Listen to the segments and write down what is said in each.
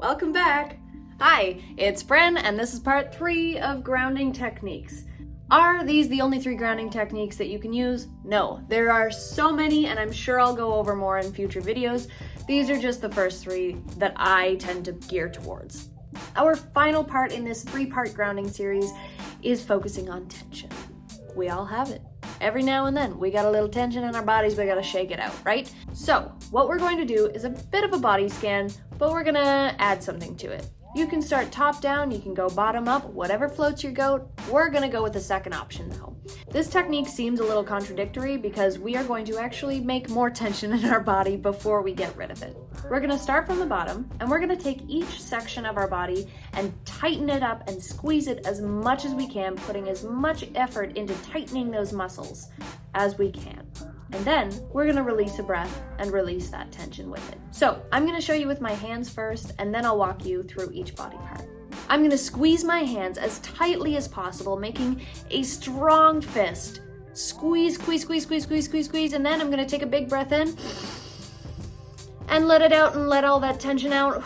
Welcome back. Hi, it's Brynn, and this is part 3 of grounding techniques. Are these the only 3 grounding techniques that you can use? No, there are so many, and I'm sure I'll go over more in future videos. These are just the first 3 that I tend to gear towards. Our final part in this 3-part grounding series is focusing on tension. We all have it. Every now and then, we got a little tension in our bodies, we gotta shake it out, right? So, what we're going to do is a bit of a body scan, but we're gonna add something to it. You can start top down, you can go bottom up, whatever floats your goat. We're gonna go with the second option though. This technique seems a little contradictory because we are going to actually make more tension in our body before we get rid of it. We're gonna start from the bottom, and we're gonna take each section of our body and tighten it up and squeeze it as much as we can, putting as much effort into tightening those muscles as we can. And then we're gonna release a breath and release that tension with it. So I'm gonna show you with my hands first, and then I'll walk you through each body part. I'm gonna squeeze my hands as tightly as possible, making a strong fist. Squeeze, squeeze, squeeze, squeeze, squeeze, squeeze, squeeze, and then I'm gonna take a big breath in and let it out and let all that tension out.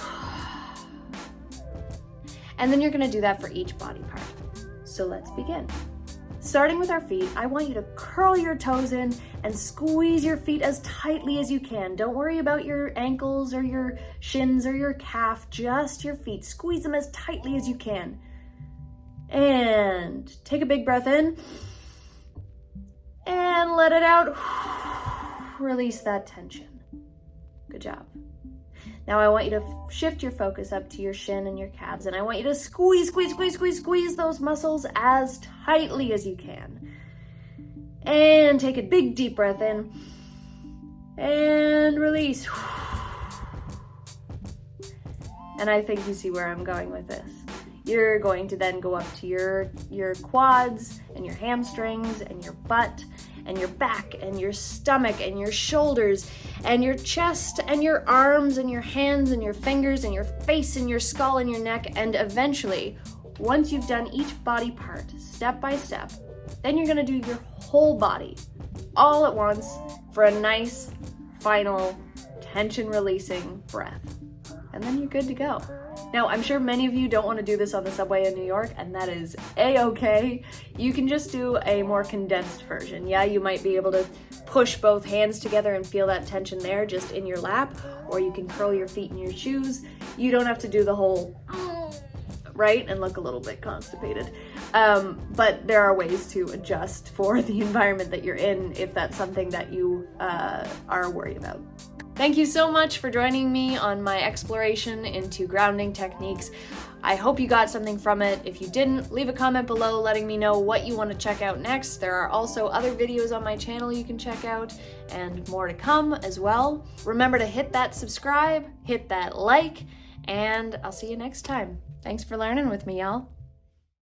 And then you're gonna do that for each body part. So let's begin. Starting with our feet, I want you to curl your toes in and squeeze your feet as tightly as you can. Don't worry about your ankles or your shins or your calf, just your feet. Squeeze them as tightly as you can. And take a big breath in and let it out. Release that tension. Good job. Now I want you to shift your focus up to your shin and your calves, and I want you to squeeze, squeeze, squeeze, squeeze, squeeze those muscles as tightly as you can. And take a big deep breath in and release. And I think you see where I'm going with this. You're going to then go up to your quads and your hamstrings and your butt and your back and your stomach and your shoulders and your chest and your arms and your hands and your fingers and your face and your skull and your neck. And eventually, once you've done each body part step by step, then you're gonna do your whole body all at once for a nice, final, tension-releasing breath. And then you're good to go. Now, I'm sure many of you don't want to do this on the subway in New York, and that is a-okay. You can just do a more condensed version. Yeah, you might be able to push both hands together and feel that tension there just in your lap, or you can curl your feet in your shoes. You don't have to do the whole, right, and look a little bit constipated. But there are ways to adjust for the environment that you're in if that's something that you are worried about. Thank you so much for joining me on my exploration into grounding techniques. I hope you got something from it. If you didn't, leave a comment below letting me know what you want to check out next. There are also other videos on my channel you can check out, and more to come as well. Remember to hit that subscribe, hit that like, and I'll see you next time. Thanks for learning with me, y'all.